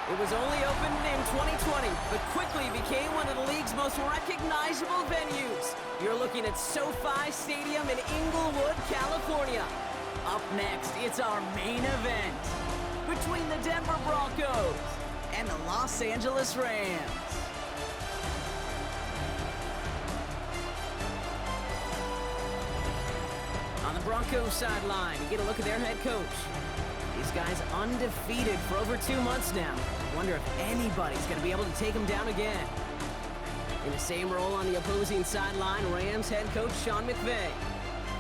It was only opened in 2020, but quickly became one of the league's most recognizable venues. You're looking at SoFi Stadium in Inglewood, California. Up next, it's our main event between the Denver Broncos and the Los Angeles Rams. On the Broncos sideline, you get a look at their head coach. These guys undefeated for over 2 months now. Wonder if anybody's going to be able to take them down again. In the same role on the opposing sideline, Rams head coach Sean McVay.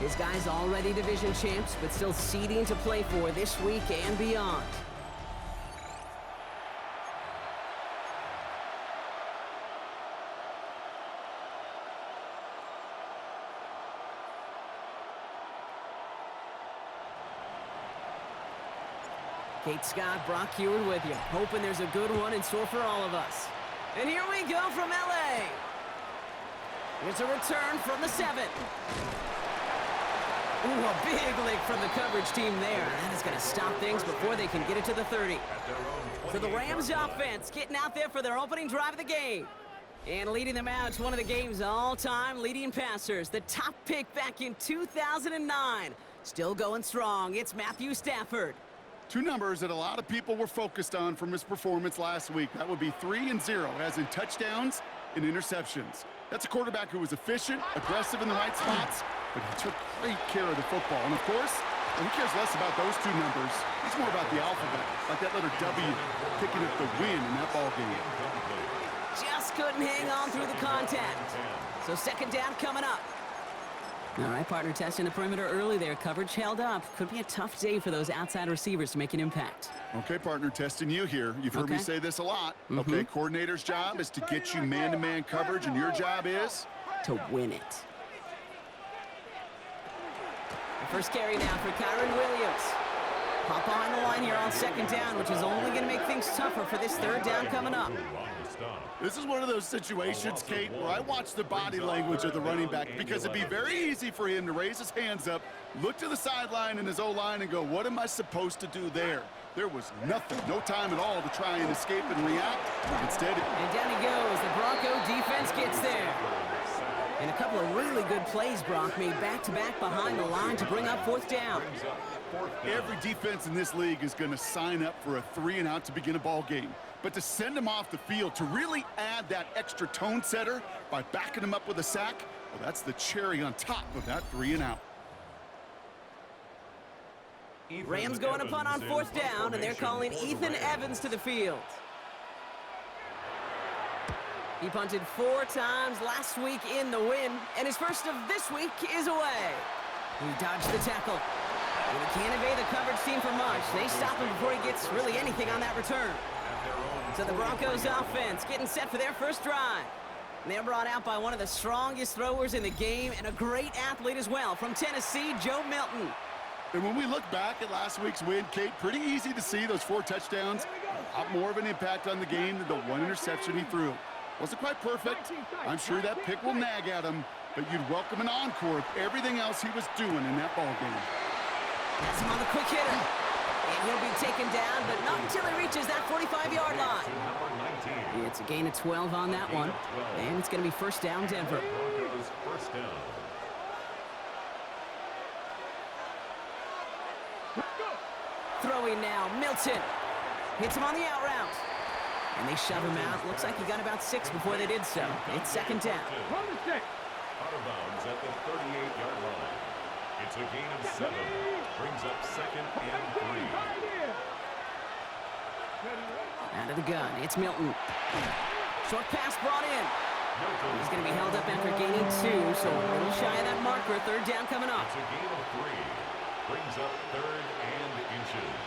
His guys already division champs, but still seeding to play for this week and beyond. Kate Scott, Brock Heward with you, hoping there's a good one in store for all of us. And here we go from LA. Here's a return from the 7. Ooh, a big lick from the coverage team there. That is going to stop things before they can get it to the 30. So the Rams offense getting out there for their opening drive of the game. And leading them out is one of the game's all-time leading passers. The top pick back in 2009. Still going strong. It's Matthew Stafford. Two numbers that a lot of people were focused on from his performance last week. That would be 3 and 0, as in touchdowns and interceptions. That's a quarterback who was efficient, aggressive in the right spots, but he took great care of the football. And of course, he cares less about those two numbers. It's more about the alphabet, like that letter W, picking up the win in that ball game. Just couldn't hang on through the contact. So second down coming up. All right, partner, testing the perimeter early there. Coverage held up. Could be a tough day for those outside receivers to make an impact. Okay, partner, testing you here. You've heard me say this a lot. Okay, coordinator's job is to get you man-to-man coverage, and your job is? To win it. The first carry now for Kyron Williams. Pop behind the line here on second down, which is only going to make things tougher for this third down coming up. This is one of those situations, Kate, where I watch the body language of the running back, because it'd be very easy for him to raise his hands up, look to the sideline in his O-line and go, what am I supposed to do there? There was nothing, no time at all to try and escape and react. Instead, and down he goes. The Bronco defense gets there. And a couple of really good plays, Brock, made back-to-back behind the line to bring up fourth down. Every defense in this league is going to sign up for a 3-and-out to begin a ball game. But to send him off the field, to really add that extra tone setter by backing him up with a sack, well, that's the cherry on top of that 3-and-out. Rams going to punt on fourth down, and they're calling Ethan Evans to the field. He punted 4 times last week in the win, and his first of this week is away. He dodged the tackle. And he can't evade the coverage team for much. They stop him before he gets really anything on that return. So the Broncos offense getting set for their first drive. And they're brought out by one of the strongest throwers in the game and a great athlete as well from Tennessee, Joe Milton. And when we look back at last week's win, Kate, pretty easy to see those 4 touchdowns. A lot more of an impact on the game than the 1 interception he threw. Wasn't quite perfect. I'm sure that pick will nag at him, but you'd welcome an encore of everything else he was doing in that ball game. That's him on the quick hitter. And he'll be taken down, but not until he reaches that 45-yard line. It's a gain of 12 on that one. And it's going to be first down, Denver. Throwing now, Milton. Hits him on the out route. And they shove him out. Looks like he got about 6 before they did so. It's second down. Out of bounds at the 38-yard line. It's a gain of 7. Brings up second and 3. Out of the gun, it's Milton. Short pass brought in. He's going to be held up after gaining 2, so a little shy of that marker. Third down coming up. It's a gain of 3. Brings up third and inches.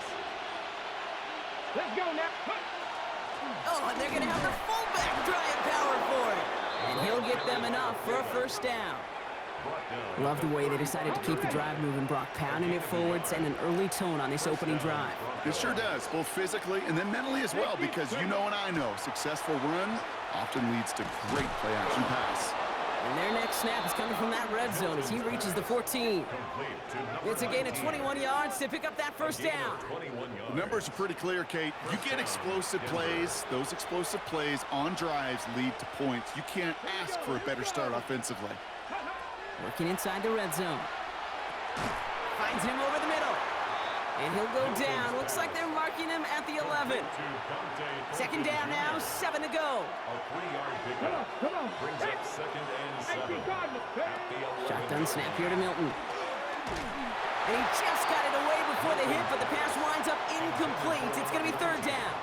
Let's go now. Oh, and they're going to have the fullback trying power for it. And he'll get them enough for a first down. Love the way they decided to keep the drive moving, Brock, pounding it forward, sending an early tone on this opening drive. It sure does, both physically and then mentally as well, because you know and I know, successful run often leads to great play-action pass. And their next snap is coming from that red zone as he reaches the 14. It's a gain of 21 yards to pick up that first down. The numbers are pretty clear, Kate. You get explosive plays. Those explosive plays on drives lead to points. You can't ask for a better start offensively. Working inside the red zone. Finds him over the middle. And he'll go down. Looks like they're marking him at the 11. Second down now, 7 to go. A 3-yard pickup. Come on. Brings up second and 7. Shotgun snap here to Milton. And he just got it away before the hit, but the pass winds up incomplete. It's going to be third down.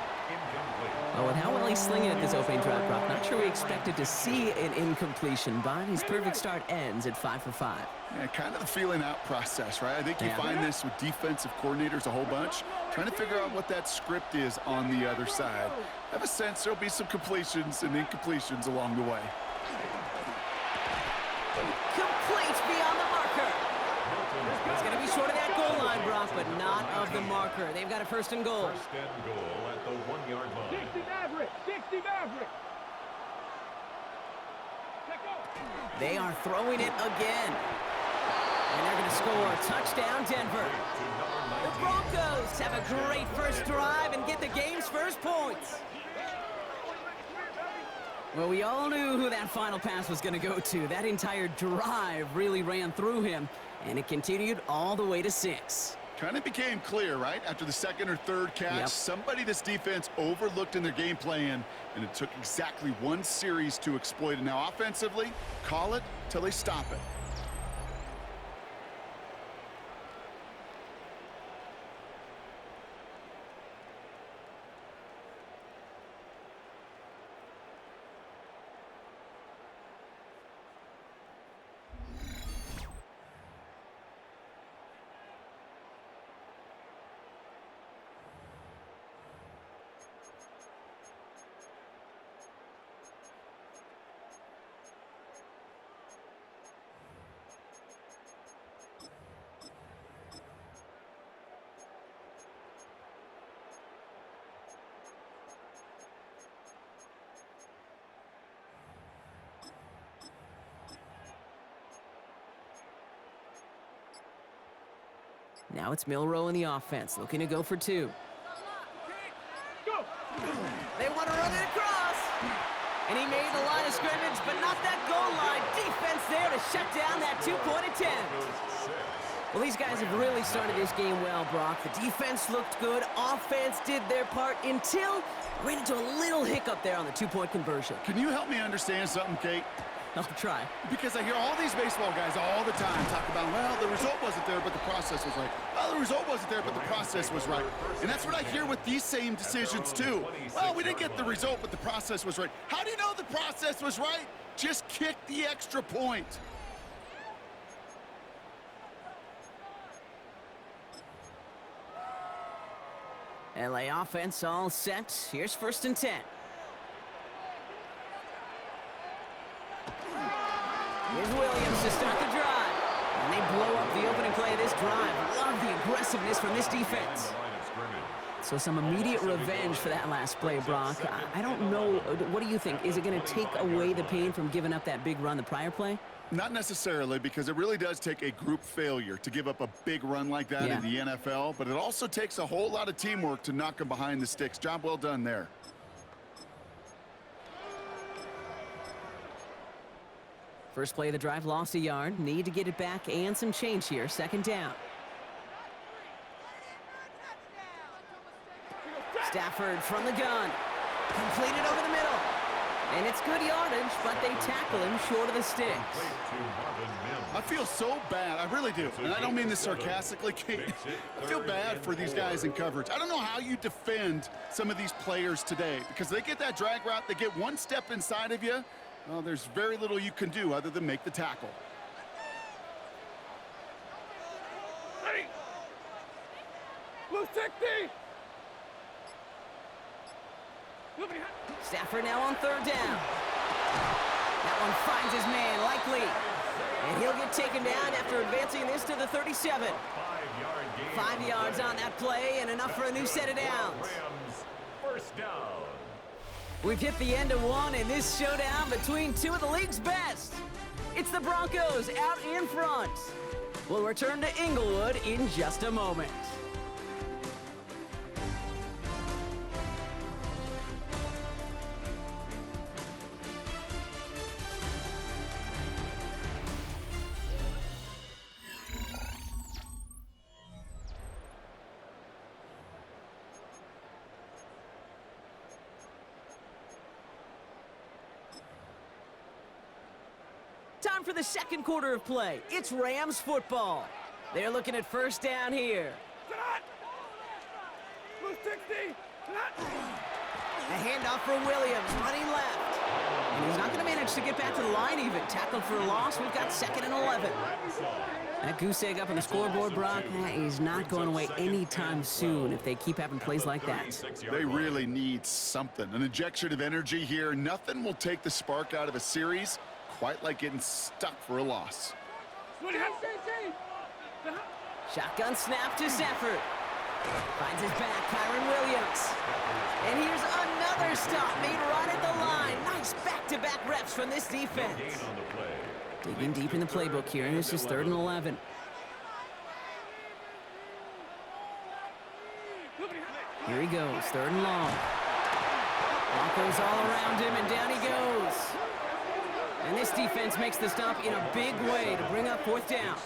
Oh, and how will he sling it at this opening drive, Brock? Not sure we expected to see an incompletion, but his perfect start ends at 5 for 5. Yeah, kind of the feeling out process, right? I think you find this with defensive coordinators a whole bunch, trying to figure out what that script is on the other side. I have a sense there'll be some completions and incompletions along the way. Complete beyond the marker. It's going to be short of that goal line, Brock, but not of the marker. They've got a first and goal. First and goal at the 1-yard line. 60 Maverick. They are throwing it again. And they're going to score. Touchdown, Denver. The Broncos have a great first drive and get the game's first points. Well, we all knew who that final pass was going to go to. That entire drive really ran through him, and it continued all the way to 6. Kind of became clear, right? After the second or third catch, somebody this defense overlooked in their game plan, and it took exactly one series to exploit it. Now, offensively, call it till they stop it. Now it's Milroe in the offense, looking to go for 2. They want to run it across. And he made the line of scrimmage, but not that goal line. Defense there to shut down that 2-point attempt. Well, these guys have really started this game well, Brock. The defense looked good. Offense did their part until ran into a little hiccup there on the 2-point conversion. Can you help me understand something, Kate? I'll try. Because I hear all these baseball guys all the time talk about, well, the result wasn't there, but the process was right. Well, the result wasn't there, but the process was right. And that's what I hear with these same decisions, too. Well, we didn't get the result, but the process was right. How do you know the process was right? Just kick the extra point. LA offense all set. Here's 1st and 10. Here's Williams to start the drive. And they blow up the opening play of this drive. Love the aggressiveness from this defense. So some immediate revenge for that last play, Brock. I don't know. What do you think? Is it going to take away the pain from giving up that big run the prior play? Not necessarily, because it really does take a group failure to give up a big run like that in the NFL. But it also takes a whole lot of teamwork to knock them behind the sticks. Job well done there. First play of the drive, lost a yard. Need to get it back and some change here. 2nd down. Stafford from the gun. Completed over the middle. And it's good yardage, but they tackle him short of the sticks. I feel so bad. I really do. And I don't mean this sarcastically, Kate. I feel bad for these guys in coverage. I don't know how you defend some of these players today, because they get that drag route, they get one step inside of you. Well, there's very little you can do other than make the tackle. Ready. Blue 60. Stafford now on 3rd down. That one finds his man, likely. And he'll get taken down after advancing this to the 37. 5 yards on that play and enough for a new set of downs. First down. We've hit the end of one in this showdown between two of the league's best. It's the Broncos out in front. We'll return to Inglewood in just a moment. Time for the second quarter of play. It's Rams football. They're looking at first down here. Blue 60. A handoff for Williams, running left. And he's not going to manage to get back to the line even. Tackled for a loss. We've got 2nd and 11. That goose egg up on the scoreboard, Brock, is not going away anytime soon if they keep having plays like that. They really need something. An injection of energy here. Nothing will take the spark out of a series quite like getting stuck for a loss. Shotgun snap to Stafford. Finds his back, Kyron Williams. And here's another stop made right at the line. Nice back-to-back reps from this defense. Digging deep in the playbook here. This is 3rd and 11. Here he goes, 3rd and long. Broncos all around him, and down he goes. And this defense makes the stop in a big way to bring up 4th down.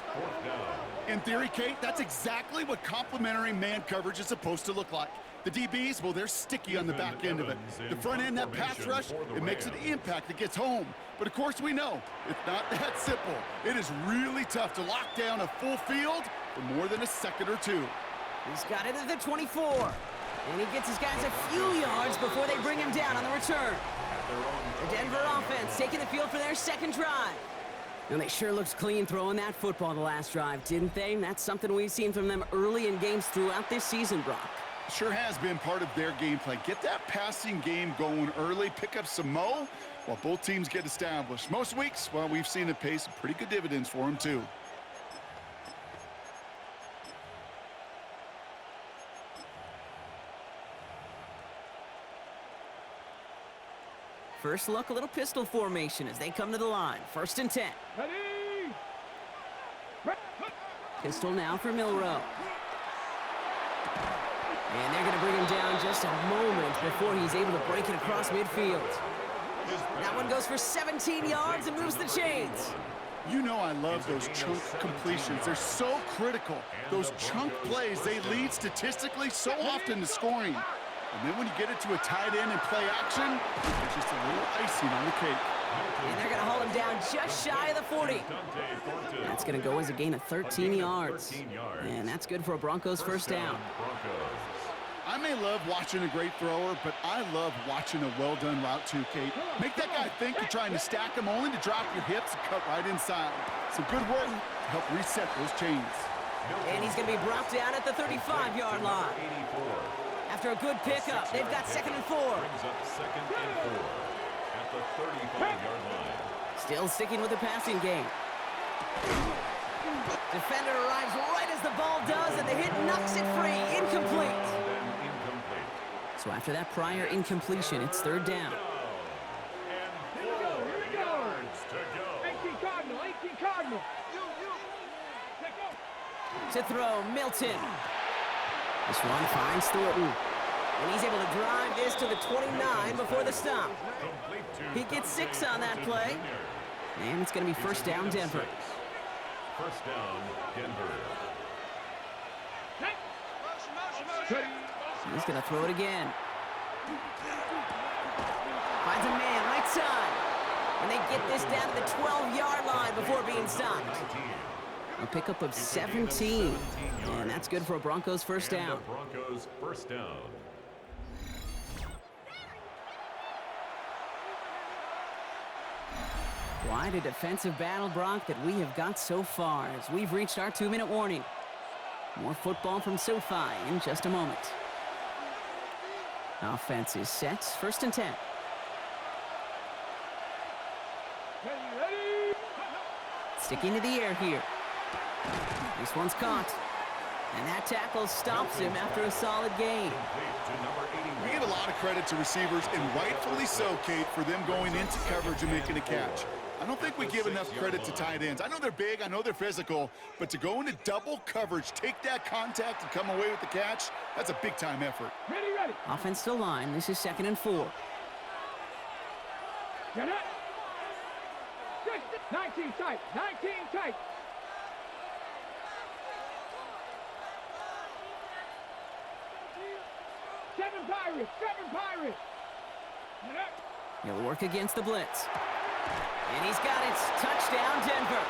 In theory, Kate, that's exactly what complementary man coverage is supposed to look like. The DBs, well, they're sticky on the back end of it. The front end, that pass rush, it makes an impact that gets home. But of course we know, it's not that simple. It is really tough to lock down a full field for more than a second or two. He's got it at the 24. And he gets his guys a few yards before they bring him down on the return. The Denver offense taking the field for their second drive. And they sure looked clean throwing that football the last drive, didn't they? And that's something we've seen from them early in games throughout this season, Brock. Sure has been part of their game plan. Get that passing game going early, pick up some mo while both teams get established. Most weeks, well, we've seen it pay some pretty good dividends for them, too. First look, a little pistol formation as they come to the line. 1st and 10. Pistol now for Milrow. And they're going to bring him down just a moment before he's able to break it across midfield. That one goes for 17 yards and moves the chains. You know I love those chunk completions. They're so critical. Those chunk plays, they lead statistically so often to scoring. And then when you get it to a tight end and play action, it's just a little icing on the cake. And they're going to hold him down just shy of the 40. That's going to go as a gain of 13 yards. And that's good for a Broncos first down. I may love watching a great thrower, but I love watching a well-done route too, Kate. Make that guy think you're trying to stack him only to drop your hips and cut right inside. Some good work to help reset those chains. And he's going to be brought down at the 35-yard line. After a good pickup, they've got 2nd and 4. Brings up 2nd and 4 at the 35-yard line. Still sticking with the passing game. Defender arrives right as the ball does, and the hit knocks it free. Incomplete. So after that prior incompletion, it's 3rd down. And 4 yards to go. 18 Cardinal, 18 Cardinal. To throw, Milton. This one finds Thornton. And he's able to drive this to the 29 before the stop. He gets 6 on that play. And it's going to be first down, Denver. First down, Denver. He's going to throw it again. Finds a man right side. And they get this down to the 12-yard line before being stopped. A pickup of 17. And that's good for a Broncos first down. Broncos first down. Quite a defensive battle, Brock, that we have got so far as we've reached our 2-minute warning. More football from SoFi in just a moment. Offense is set. 1st and 10. Sticking to the air here. This one's caught. And that tackle stops him after a solid gain. We give a lot of credit to receivers, and rightfully so, Kate, for them going into coverage and making a catch. I don't think we give enough credit to tight ends. I know they're big, I know they're physical, but to go into double coverage, take that contact, and come away with the catch, that's a big-time effort. Ready. Offense to line. This is 2nd and 4. Get it. 19 tight. 19 tight. Seven Pirates. Get it. He'll work against the blitz. And he's got it. Touchdown, Denver.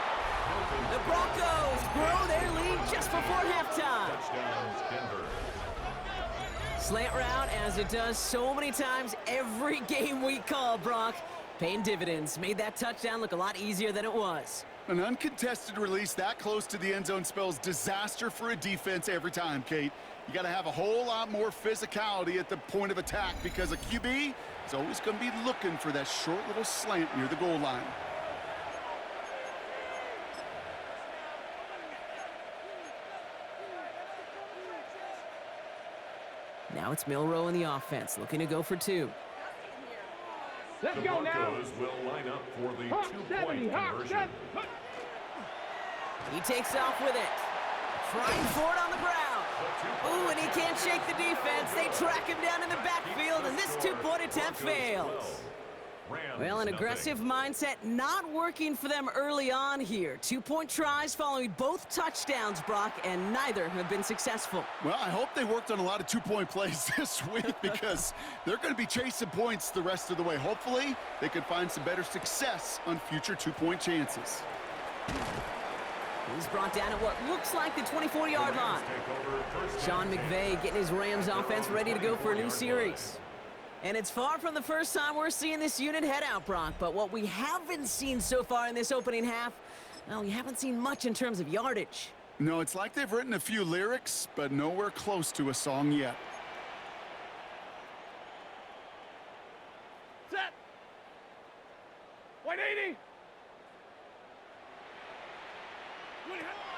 The Broncos grow their lead just before halftime. Touchdowns, Denver. Slant route, as it does so many times every game we call, Brock. Paying dividends. Made that touchdown look a lot easier than it was. An uncontested release that close to the end zone spells disaster for a defense every time, Kate. You got to have a whole lot more physicality at the point of attack because a QB is always going to be looking for that short little slant near the goal line. Now it's Milroe in the offense, looking to go for 2. Let's The go now. Broncos will line up for the Hawk 70. two-point Hawk conversion. 70. He takes off with it. Trying for it on the ground. Ooh, and he can't shake the defense. They track him down in the backfield, and this two-point attempt fails. Well, an aggressive mindset not working for them early on here. 2-point tries following both touchdowns, Brock, and neither have been successful. Well, I hope they worked on a lot of 2-point plays this week because they're going to be chasing points the rest of the way. Hopefully, they can find some better success on future 2-point chances. He's brought down at what looks like the 24-yard line. Sean McVay getting his Rams offense ready to go for a new series. And it's far from the first time we're seeing this unit head out, Brock. But what we haven't seen so far in this opening half, well, we haven't seen much in terms of yardage. No, it's like they've written a few lyrics, but nowhere close to a song yet. Set. 180.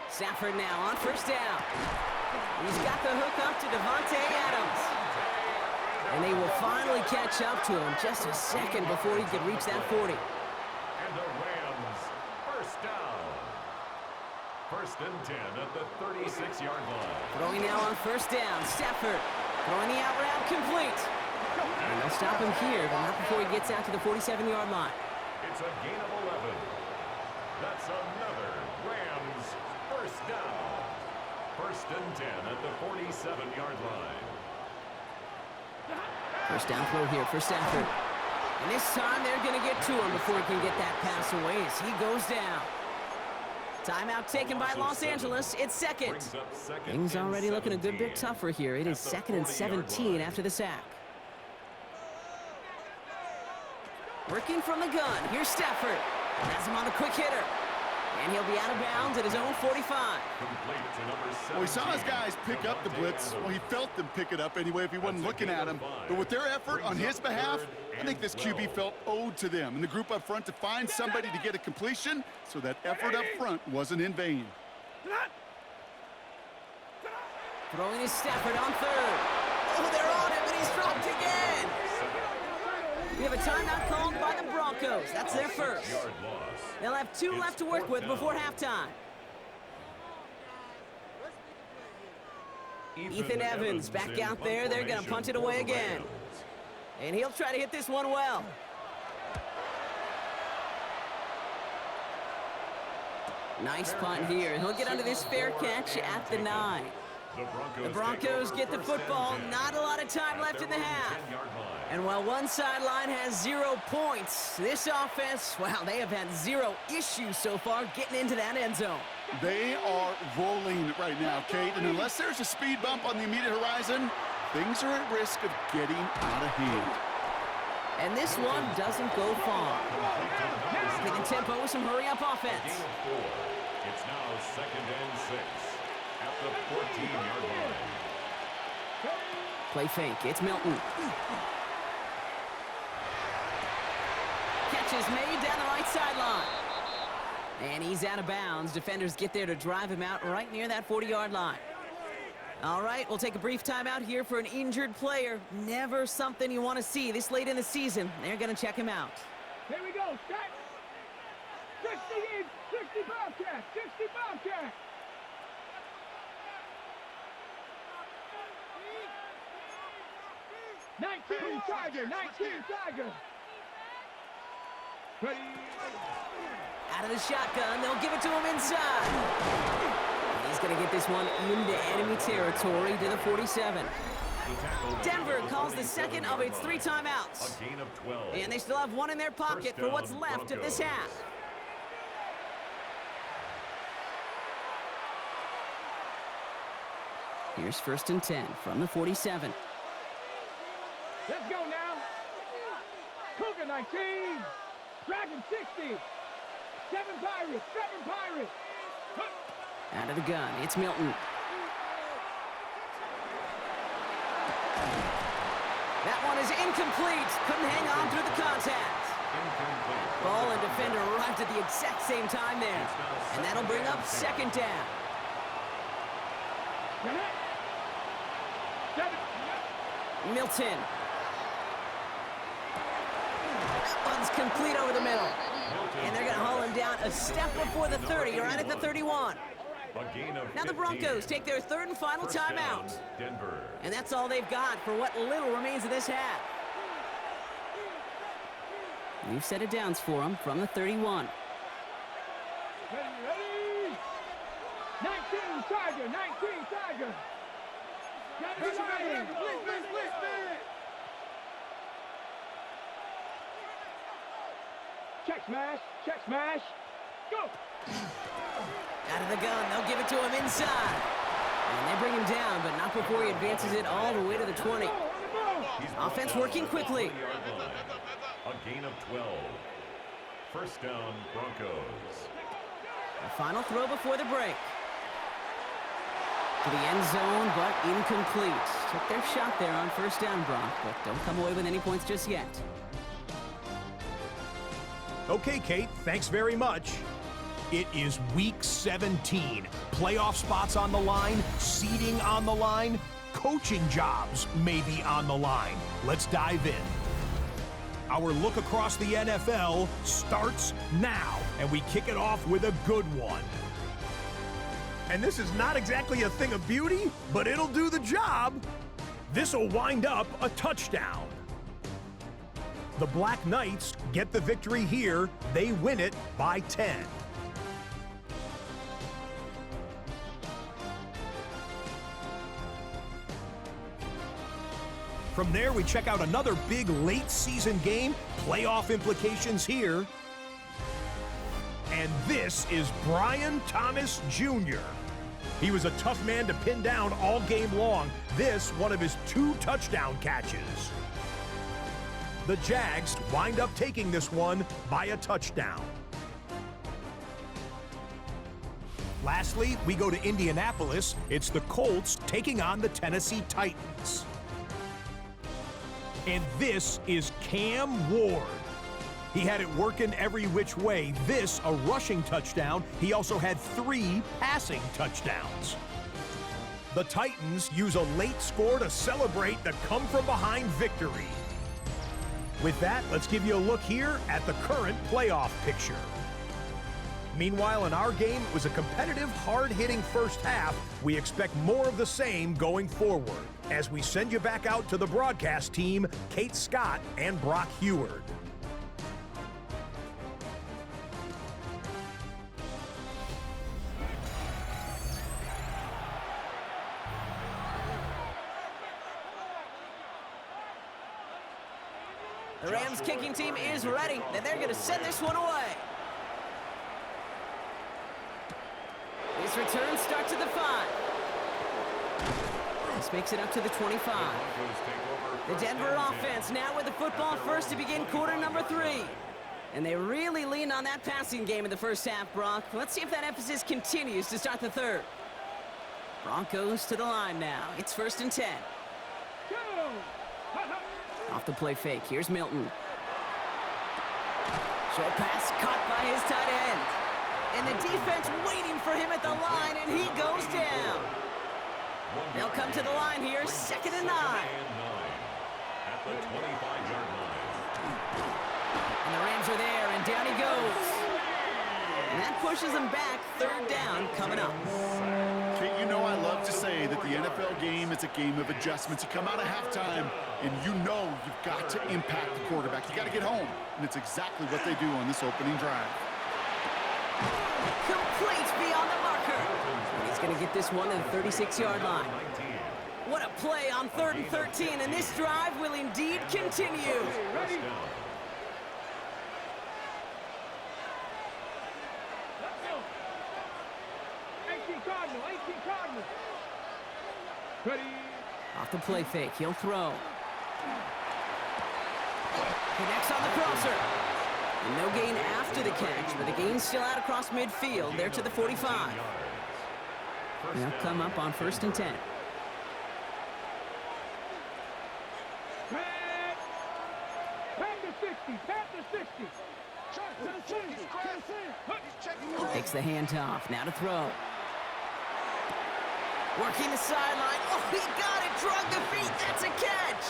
Stafford now on first down. He's got the hook up to Devontae Adams. And they will finally catch up to him just a second before he could reach that 40. And the Rams, first down. 1st and 10 at the 36-yard line. Throwing now on first down. Stafford throwing the out route complete. And they'll stop him here, but not before he gets out to the 47-yard line. It's a gain of 11. That's another Rams first down. 1st and 10 at the 47-yard line. First down throw here for Stafford. And this time they're going to get to him before he can get that pass away as he goes down. Timeout taken by Los Angeles. It's second. Things already looking a good bit tougher here. It is 2nd and 17 after the sack. Working from the gun. Here's Stafford. Has him on a quick hitter. And he'll be out of bounds at his own 45. Well, he saw his guys pick up the blitz. Well, he felt them pick it up anyway if he wasn't looking at him. But with their effort on his behalf, I think this QB felt owed to them and the group up front to find somebody to get a completion so that effort up front wasn't in vain. Throwing his Stafford on 3rd. Oh, they're on him, and he's dropped again. We have a timeout called by the Broncos. That's their first. They'll have 2 left to work with before halftime. Ethan Evans back out there. They're going to punt it away again. And he'll try to hit this one well. Nice punt here. He'll get under this fair catch at the 9. The Broncos get the football. Not a lot of time left in the half. And while one sideline has 0 points, this offense, well, they have had 0 issues so far getting into that end zone. They are rolling right now, Kate, and unless there's a speed bump on the immediate horizon, things are at risk of getting out of hand. And this one doesn't go far. Taking tempo with some hurry-up offense. It's now 2nd and 6 at the 14-yard line. Play fake. It's Milton. Catch is made down the right sideline. And he's out of bounds. Defenders get there to drive him out right near that 40-yard line. All right, we'll take a brief timeout here for an injured player. Never something you want to see this late in the season. They're going to check him out. Here we go. Start. in, 60 Bobcat, 60 Bobcat. Nineteen Tiger, 19 Tiger. Ready. Out of the shotgun, they'll give it to him inside. And he's going to get this one into enemy territory to the 47. Denver calls the second of its 3 timeouts. A gain of 12. And they still have one in their pocket for what's left of this half. Here's 1st and 10 from the 47. Let's go now. Cougar 19. Dragon 60. 7 Pirates, 7 Pirates. Out of the gun, it's Milton. That one is incomplete. Couldn't hang on through the contact. Ball and defender arrived at the exact same time there. And that'll bring up 2nd down. Milton. That one's complete over the middle. And they're going to haul him down a step before the 30, right at the 31. Now the Broncos take their 3rd and final timeout. Denver. And that's all they've got for what little remains of this half. We've set it downs for them from the 31. Ready. 19 Tiger, 19 Tiger. Check smash, go! Out of the gun, they'll give it to him inside. And they bring him down, but not before he advances it all the way to the 20. Offense working quickly. A gain of 12. 1st down, Broncos. A final throw before the break. To the end zone, but incomplete. Took their shot there on 1st down, Bronc, but don't come away with any points just yet. Okay, Kate, thanks very much. It is week 17. Playoff spots on the line, seeding on the line, coaching jobs may be on the line. Let's dive in. Our look across the NFL starts now, and we kick it off with a good one. And this is not exactly a thing of beauty, but it'll do the job. This'll wind up a touchdown. The Black Knights get the victory here. They win it by 10. From there, we check out another big late season game. Playoff implications here. And this is Brian Thomas Jr. He was a tough man to pin down all game long. This, one of his 2 touchdown catches. The Jags wind up taking this one by a touchdown. Lastly, we go to Indianapolis. It's the Colts taking on the Tennessee Titans. And this is Cam Ward. He had it working every which way. This, a rushing touchdown. He also had 3 passing touchdowns. The Titans use a late score to celebrate the come-from-behind victory. With that, let's give you a look here at the current playoff picture. Meanwhile, in our game, it was a competitive, hard-hitting first half. We expect more of the same going forward as we send you back out to the broadcast team, Kate Scott and Brock Heward. The Rams kicking team is ready, and they're going to send this one away. This return starts at the 5. This makes it up to the 25. The Denver offense now with the football first to begin quarter number 3. And they really leaned on that passing game in the first half, Brock. Let's see if that emphasis continues to start the 3rd. Broncos to the line now. It's 1st and 10. Off the play fake, here's Milton. Short pass caught by his tight end. And the defense waiting for him at the line, and he goes down. They'll come to the line here, 2nd and 9. At the 25-yard line. And the Rams are there, and down he goes. And that pushes them back. Third down coming up. Kate, you know I love to say that the NFL game is a game of adjustments. You come out of halftime, and you know you've got to impact the quarterback. You got to get home, and it's exactly what they do on this opening drive. Complete beyond the marker. And he's going to get this one to the 36-yard line. What a play on 3rd and 13, and this drive will indeed continue. Ready? Cardinal, 18 Cardinal. Ready? Off the play fake, he'll throw. Connects on the crosser. And no gain after the catch, but the gain's still out across midfield. They're to the 45. They'll come up on 1st and 10. Pat to 60, pat to 60. Takes the handoff, now to throw. Working the sideline. Oh, he got it. Drug the feet. That's a catch.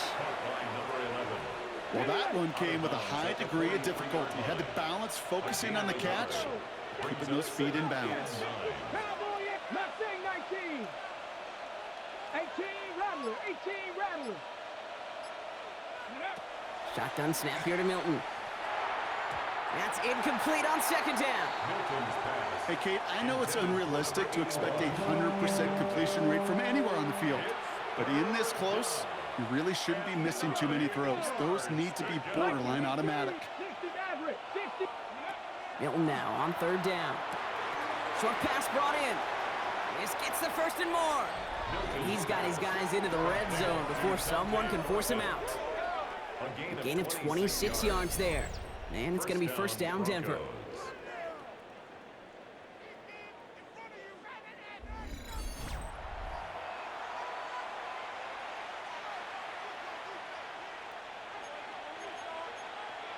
Well, that one came with a high degree of difficulty. Had to balance focusing on the catch, keeping those feet in bounds. Cowboy, Mustang 19. 18 Rattler, 18 Rattler. Shotgun snap here to Milton. That's incomplete on 2nd down. Hey, Kate, I know it's unrealistic to expect a 100% completion rate from anywhere on the field. But in this close, you really shouldn't be missing too many throws. Those need to be borderline automatic. 60 Maverick, 60. Milton now on 3rd down. Short pass brought in. This gets the 1st and more. And he's got his guys into the red zone before someone can force him out. A gain of 26 yards there. And it's going to be 1st down, Denver.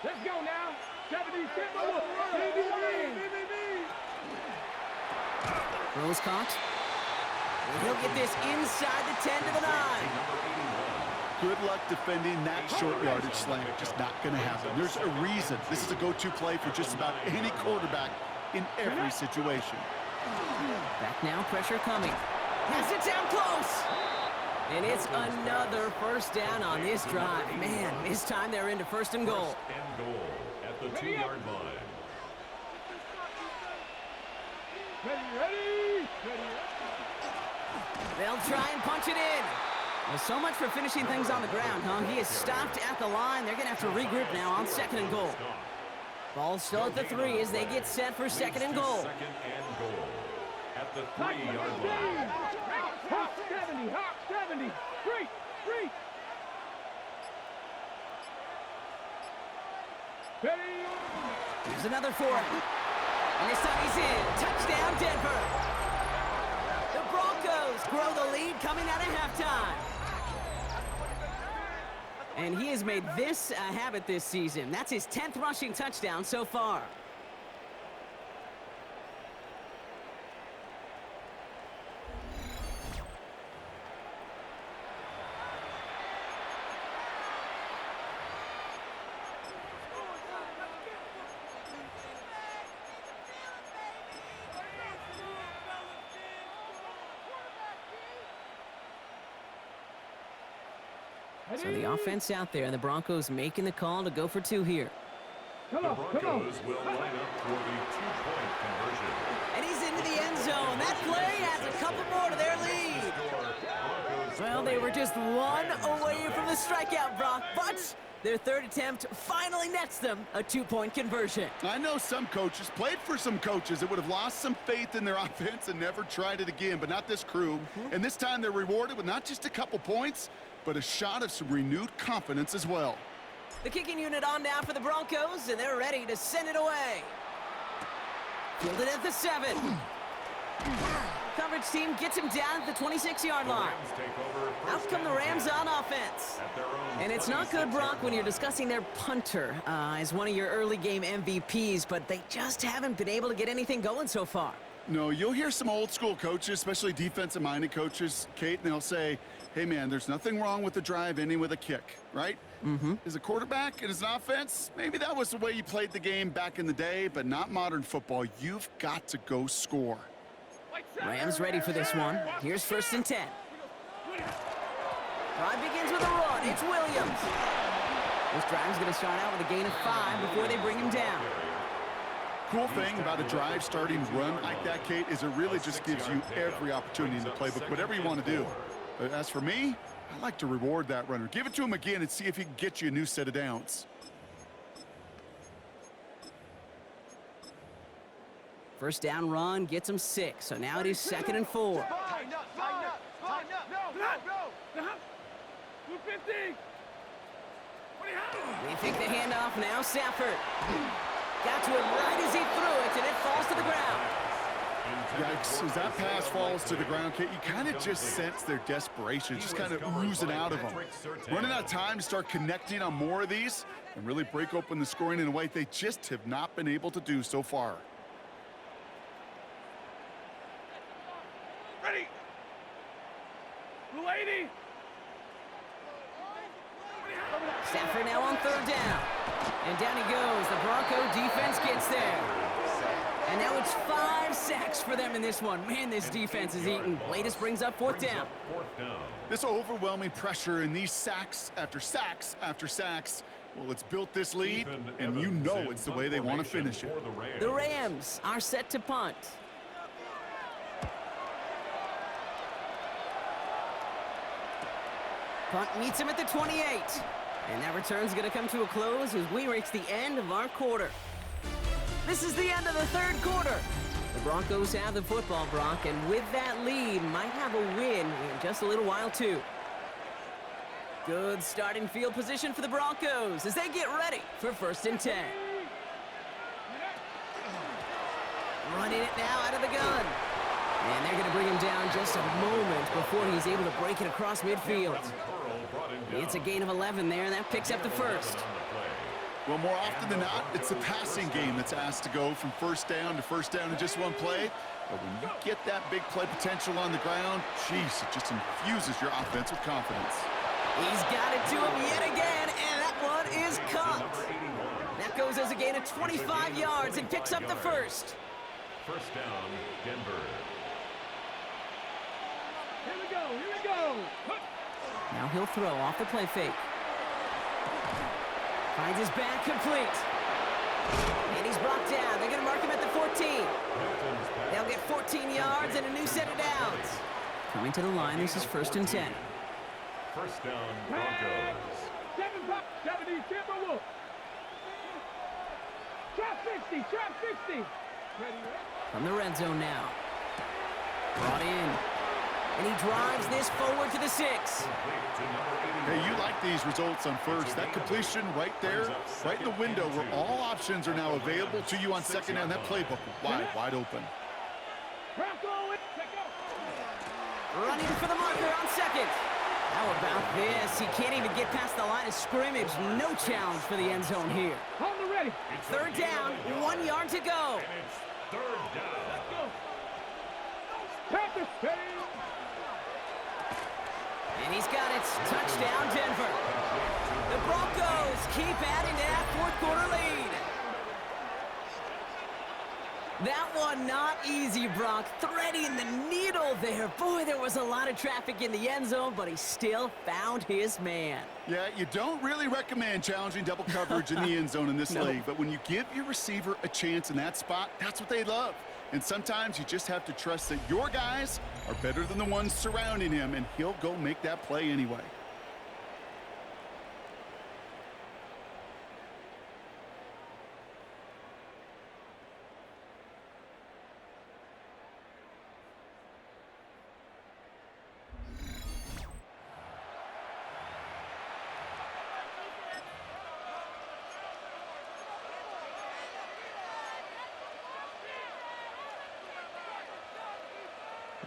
Let's go now. 70 Rose caught. And he'll get this inside the 10 to the 9. Good luck defending that short yardage slant. Just not going to happen. There's a reason. This is a go-to play for just about any quarterback in every situation. Back now, pressure coming. Has it down close. And it's another 1st down on this drive. Man, this time they're into 1st and goal. And goal at the 2-yard line. Ready. They'll try and punch it in. Well, so much for finishing things on the ground, huh? He is stopped at the line. They're going to have to regroup now on 2nd and goal. Ball still at the 3 as they get set for 2nd and goal. 2nd and goal at the 3-yard line. Hawk 70, Hawk 70. Free. Ready. Here's another 4. And this time he's in. Touchdown, Denver. The Broncos grow the lead coming out of halftime. And he has made this a habit this season. That's his 10th rushing touchdown so far. So the offense out there, and the Broncos making the call to go for 2 here. The Broncos will line up for the 2-point conversion. And he's into the end zone. That play adds a couple more to their lead. Well, they were just 1 away from the strikeout, Brock, but their 3rd attempt finally nets them a 2-point conversion. I know some coaches, played for some coaches that would have lost some faith in their offense and never tried it again, but not this crew. And this time they're rewarded with not just a couple points, but a shot of some renewed confidence as well. The kicking unit on now for the Broncos, and they're ready to send it away. Fielded at the 7. Coverage team gets him down at the 26-yard line. Out come the Rams on offense. And it's not good, Brock, when you're discussing their punter as one of your early game MVPs, but they just haven't been able to get anything going so far. No, you'll hear some old school coaches, especially defensive-minded coaches, Kate, and they'll say, Hey, man, there's nothing wrong with the drive ending with a kick, right? As a quarterback and as an offense, maybe that was the way you played the game back in the day, but not modern football. You've got to go score. Rams ready for this one. Here's 1st and 10. Drive begins with a run. It's Williams. This drive's going to start out with a gain of 5 before they bring him down. Cool thing about a drive starting run like that, Kate, is it really just gives you every opportunity in the playbook, whatever you want to do. But as for me, I like to reward that runner. Give it to him again and see if he can get you a new set of downs. First down run gets him 6, so now it is 2nd and 4. Line up. No. 250. They take the handoff now. Stafford got to it right as he threw it, and it falls to the ground. Yikes, as that pass falls to the ground, Kate, you kind of just sense their desperation, just kind of oozing out of them. Running out of time to start connecting on more of these and really break open the scoring in a way they just have not been able to do so far. Ready. Lady. Stafford now on 3rd down. And down he goes. The Bronco defense gets there. And now it's 5 sacks for them in this one. Man, this defense is eating. Latest brings up 4th down. This overwhelming pressure and these sacks after sacks after sacks, well, it's built this lead, and you know it's the way they want to finish it. The Rams are set to punt. Punt meets him at the 28. And that return's going to come to a close as we reach the end of our quarter. This is the end of the 3rd quarter. The Broncos have the football, Brock, and with that lead, might have a win in just a little while, too. Good starting field position for the Broncos as they get ready for 1st and 10. Running it now out of the gun. And they're going to bring him down just a moment before he's able to break it across midfield. It's a gain of 11 there, and that picks up the 1st. Well, more often than not, it's the passing game that's asked to go from 1st down to 1st down in just one play. But when you get that big play potential on the ground, geez, it just infuses your offense with confidence. He's got it to him yet again, and that one is caught. That goes as a gain of 25 yards and picks up the 1st. 1st down, Denver. Here we go. Now he'll throw off the play fake. Finds his back complete. And he's brought down. They're going to mark him at the 14. They'll get 14 yards and a new set of downs. Coming to the line, this is 1st and 10. 1st down, Broncos. 70, Timberwolves. Trap 60. From the red zone now. Brought in. And he drives this forward to the 6. Hey, you like these results on 1st. That completion right there, right in the window where all options are now available to you on 2nd down. That playbook wide open. Running for the marker on 2nd. How about this? He can't even get past the line of scrimmage. No challenge for the end zone here. On the ready. 3rd down, 1 yard to go. And it's 3rd down. Let's go. Panthers. And he's got it. Touchdown, Denver. The Broncos keep adding to that 4th quarter lead. That one not easy, Brock. Threading the needle there. Boy, there was a lot of traffic in the end zone, but he still found his man. Yeah, you don't really recommend challenging double coverage in the end zone in this league, but when you give your receiver a chance in that spot, that's what they love. And sometimes you just have to trust that your guys are better than the ones surrounding him, and he'll go make that play anyway.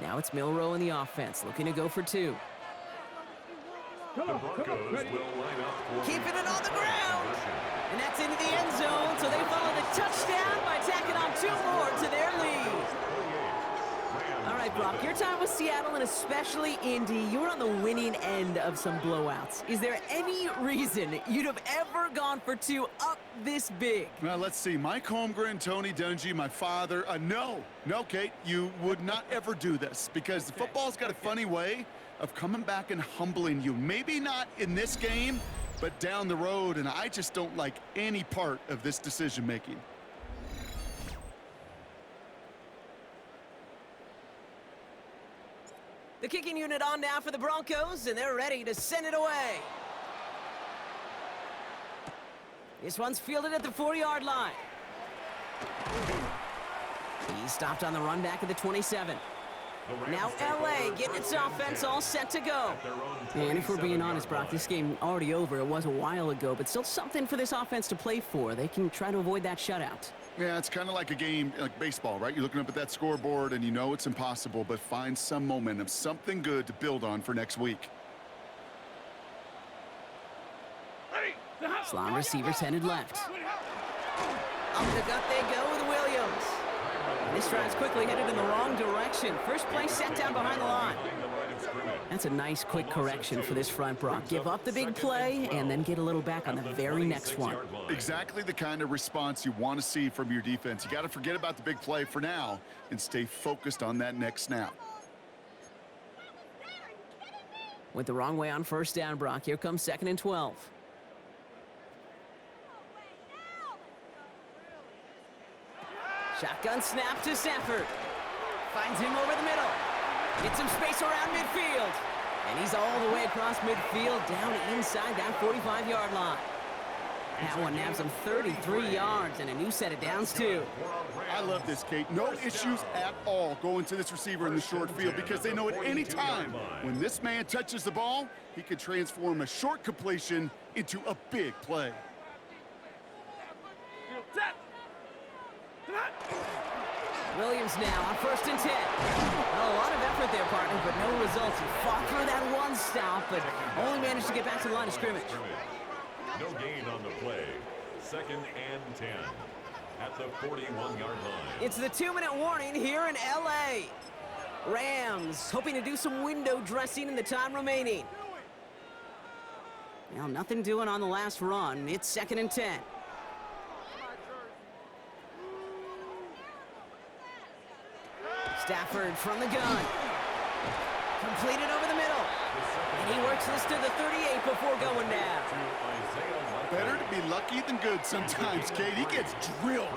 Now it's Milroe in the offense, looking to go for 2. The Broncos will line up for Keeping it on the ground. And that's into the end zone, so they follow the touchdown by tacking on 2 more to their lead. All right, Brock, your time with Seattle and especially Indy, you were on the winning end of some blowouts. Is there any reason you'd have ever gone for two up this big? Well, let's see. Mike Holmgren, Tony Dungy, my father. No, Kate, you would not ever do this because the football's got a funny way of coming back and humbling you. Maybe not in this game, but down the road, and I just don't like any part of this decision-making. The kicking unit on now for the Broncos, and they're ready to send it away. This one's fielded at the 4-yard line. He stopped on the run back at the 27. Now LA getting its offense all set to go. And if we're being honest, Brock, this game already over. It was a while ago, but still something for this offense to play for. They can try to avoid that shutout. Yeah, it's kind of like a game, like baseball, right? You're looking up at that scoreboard, and you know it's impossible, but find some momentum, something good to build on for next week. Slot receivers headed left. Up the gut they go with Williams. And this drive's quickly headed in the wrong direction. First play set down behind the line. That's a nice quick correction for this front, Brock. Give up the big play and then get a little back on the very next one. Exactly the kind of response you want to see from your defense. You got to forget about the big play for now and stay focused on that next snap. Went the wrong way on first down, Brock. Here comes 2nd and 12. Shotgun snap to Stafford. Finds him over the middle. Gets some space around midfield. And he's all the way across midfield down inside that 45-yard line. That one nabs him 33 yards and a new set of downs, too. I love this, Kate. No issues at all going to this receiver in the short field because they know at any time when this man touches the ball, he can transform a short completion into a big play. Williams now on 1st and 10. Well, a lot of effort there, partner, but no results. He fought through that one stop, but only managed to get back to the line of scrimmage. No gain on the play. 2nd and 10 at the 41-yard line. It's the 2-minute warning here in LA. Rams hoping to do some window dressing in the time remaining. Well, nothing doing on the last run. It's 2nd and 10. Stafford from the gun. Completed over the middle. And he works this to the 38 before going down. Better to be lucky than good sometimes, Kate. He gets drilled.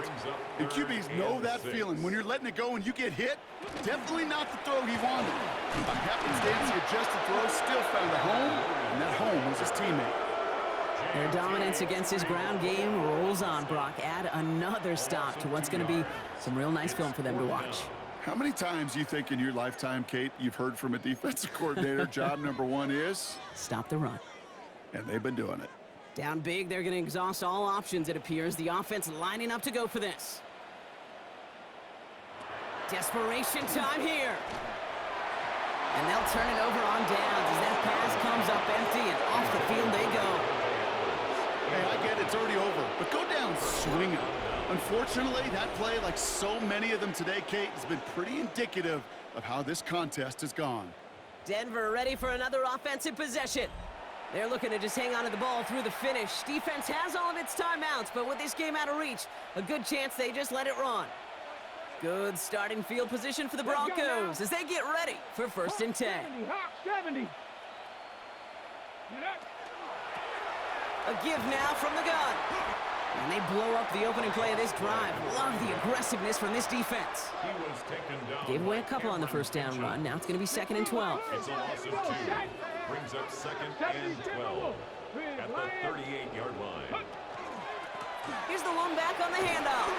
And QBs know that feeling. When you're letting it go and you get hit, definitely not the throw he wanted. By happenstance, the adjusted throw still found a home, and that home was his teammate. Their dominance against his ground game rolls on, Brock. Add another stop to what's going to be some real nice film for them to watch. How many times do you think in your lifetime, Kate, you've heard from a defensive coordinator, job number one is? Stop the run. And they've been doing it. Down big, they're going to exhaust all options, it appears. The offense lining up to go for this. Desperation time here. And they'll turn it over on downs as that pass comes up empty and off the field they go. Hey, I get it's already over, but go down swinging. Unfortunately, that play, like so many of them today, Kate, has been pretty indicative of how this contest has gone. Denver ready for another offensive possession. They're looking to just hang on to the ball through the finish. Defense has all of its timeouts, but with this game out of reach, a good chance they just let it run. Good starting field position for the Broncos as they get ready for 1st and 10. 70. A give now from the gun. And they blow up the opening play of this drive. Love the aggressiveness from this defense. He was taken down. Gave away a couple on the first down run. Now it's going to be 2nd and 12. It's a loss of 2. Brings up 2nd and 12 at the 38-yard line. Here's the lone back on the handoff.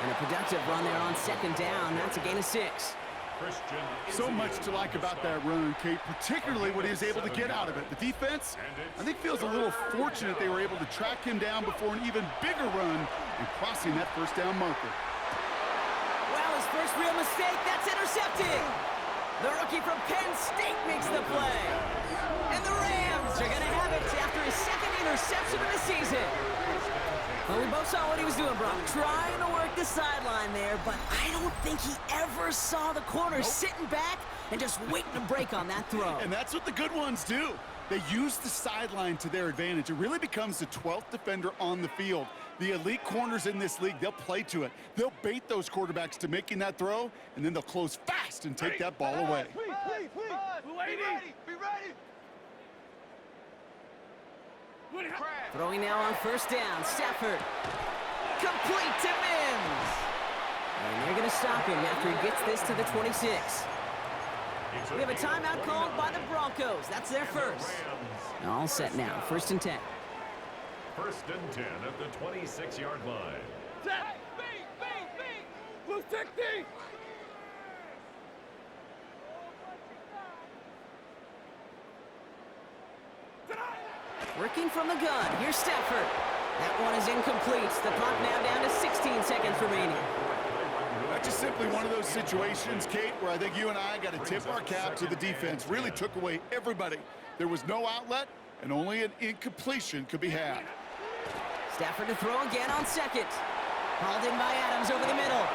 And a productive run there on 2nd down. That's a gain of 6. So much to like about that run, Kate, particularly what he was able to get out of it. The defense, I think, feels a little fortunate they were able to track him down before an even bigger run and crossing that first down marker. Well, his first real mistake, that's intercepted. The rookie from Penn State makes the play. And the Rams are going to have it after his 2nd interception of the season. Well, we both saw what he was doing, Brock. Trying to work the sideline there, but I don't think he ever saw the corner sitting back and just waiting to break on that throw. And that's what the good ones do. They use the sideline to their advantage. It really becomes the 12th defender on the field. The elite corners in this league, they'll play to it. They'll bait those quarterbacks to making that throw, and then they'll close fast and take that ball away. Please. Be ready. Throwing now on first down. Stafford. Complete to Mims. And they're going to stop him after he gets this to the 26. We have a timeout called by the Broncos. That's their first. All set now. 1st and 10. 1st and 10 at the 26-yard line. Set. Beat. Blue 60. Working from the gun. Here's Stafford. That one is incomplete. The clock now down to 16 seconds remaining. That's just simply one of those situations, Kate, where I think you and I got to tip our cap to the defense. Really took away everybody. There was no outlet, and only an incompletion could be had. Stafford to throw again on second. Hauled in by Adams over the middle.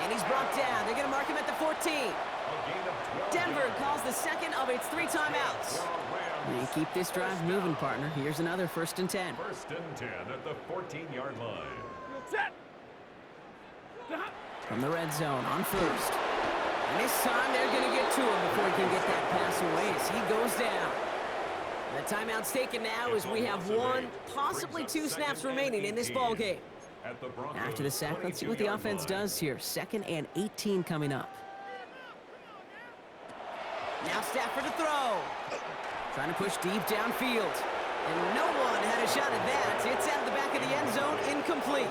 And he's brought down. They're going to mark him at the 14. Denver calls the second of its 3 timeouts. You keep this drive moving, partner. Here's another 1st and 10. 1st and 10 at the 14-yard line. Set. From the red zone on first. And this time they're going to get to him before he can get that pass away as he goes down. The timeout's taken now as we have 1, possibly 2 snaps remaining in this ball game. After the sack, let's see what the offense does here. 2nd and 18 coming up. Now Stafford to throw. Trying to push deep downfield. And no one had a shot at that. It's out of the back of the end zone, incomplete.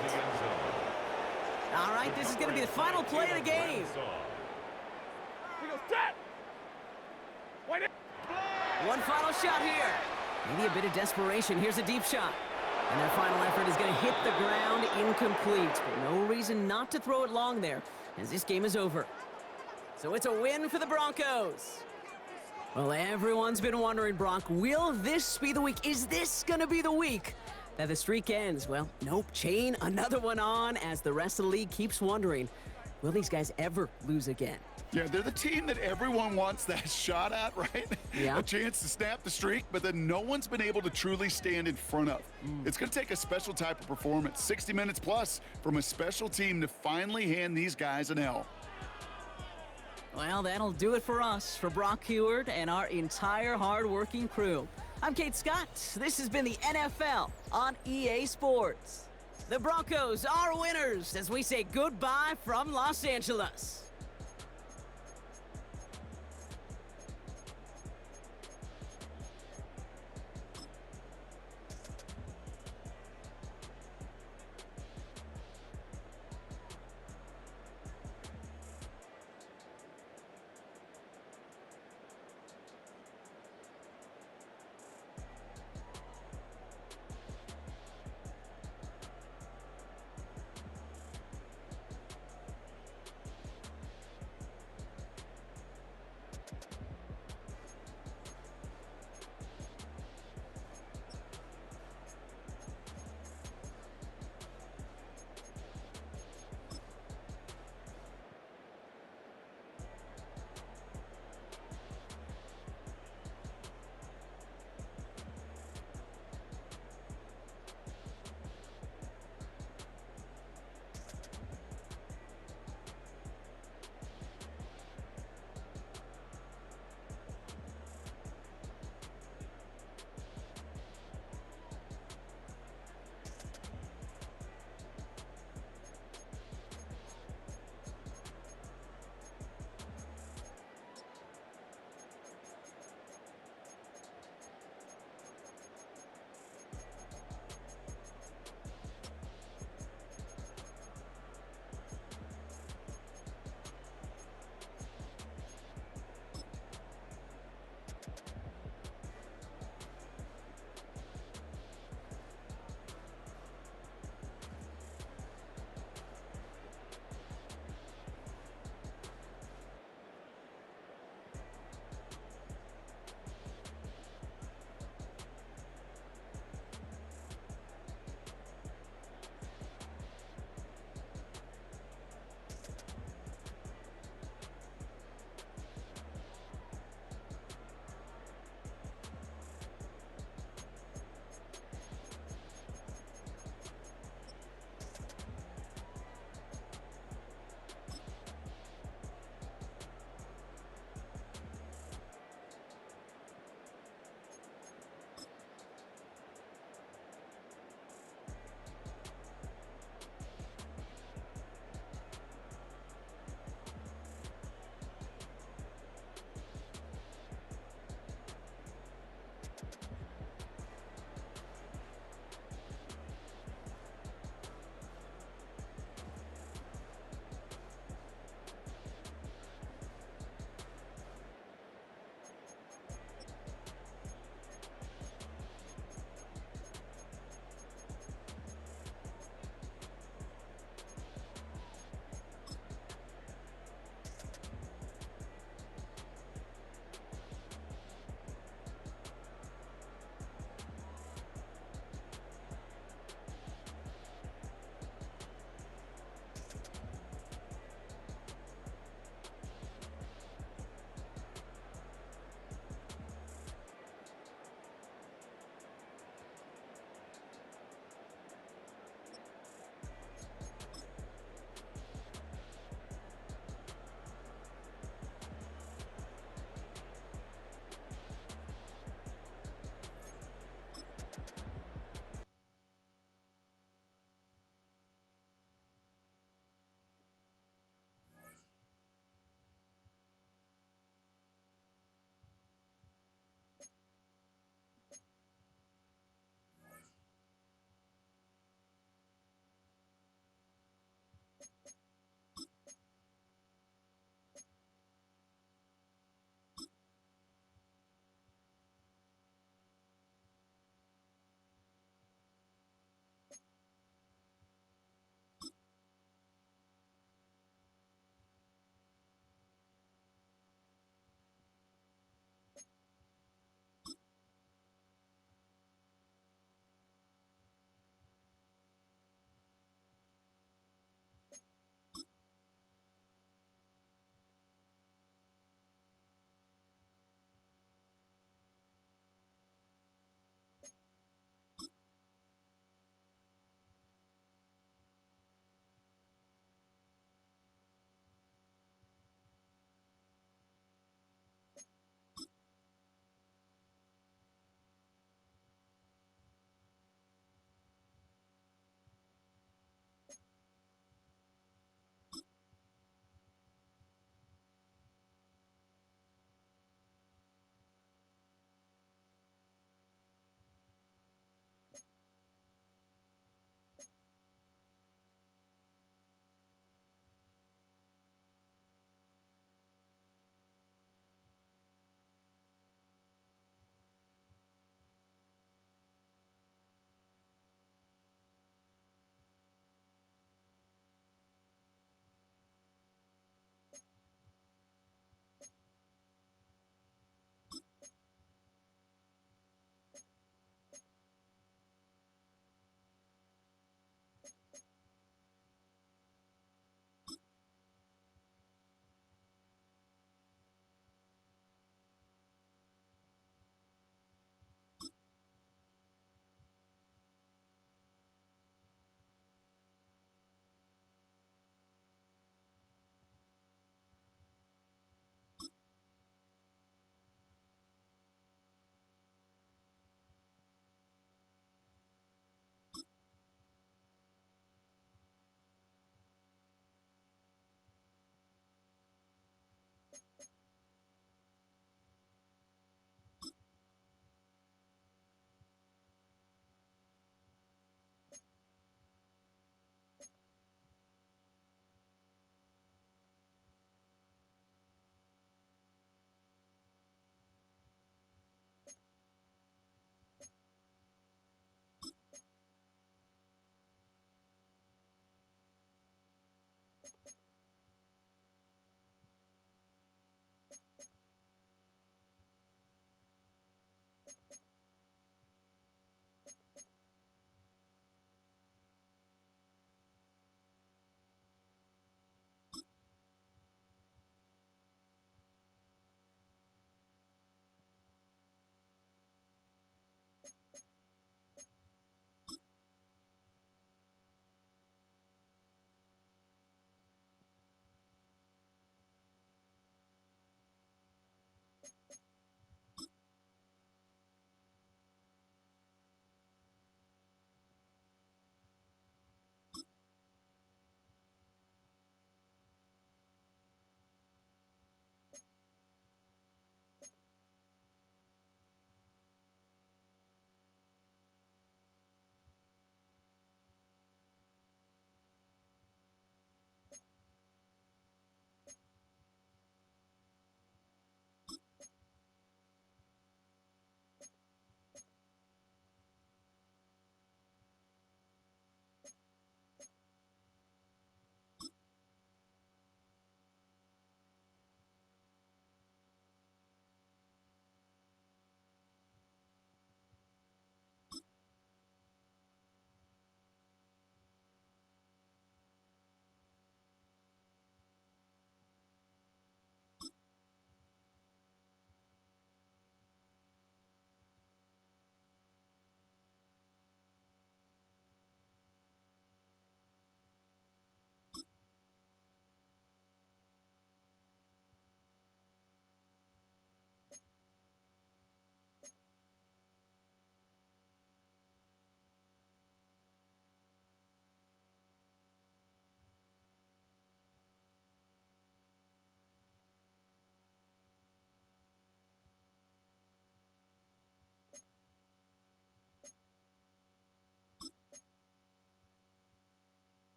All right, this is going to be the final play of the game. He goes set. One final shot here. Maybe a bit of desperation. Here's a deep shot. And their final effort is going to hit the ground incomplete. But no reason not to throw it long there, as this game is over. So it's a win for the Broncos. Well, everyone's been wondering, Brock, will this be the week? Is this going to be the week that the streak ends? Well, nope. Chain another one on as the rest of the league keeps wondering, will these guys ever lose again? Yeah, they're the team that everyone wants that shot at, right? Yeah. A chance to snap the streak, but then no one's been able to truly stand in front of. It's going to take a special type of performance, 60 minutes plus, from a special team to finally hand these guys an L. Well, that'll do it for us, for Brock Heward and our entire hard-working crew. I'm Kate Scott. This has been the NFL on EA Sports. The Broncos are winners as we say goodbye from Los Angeles.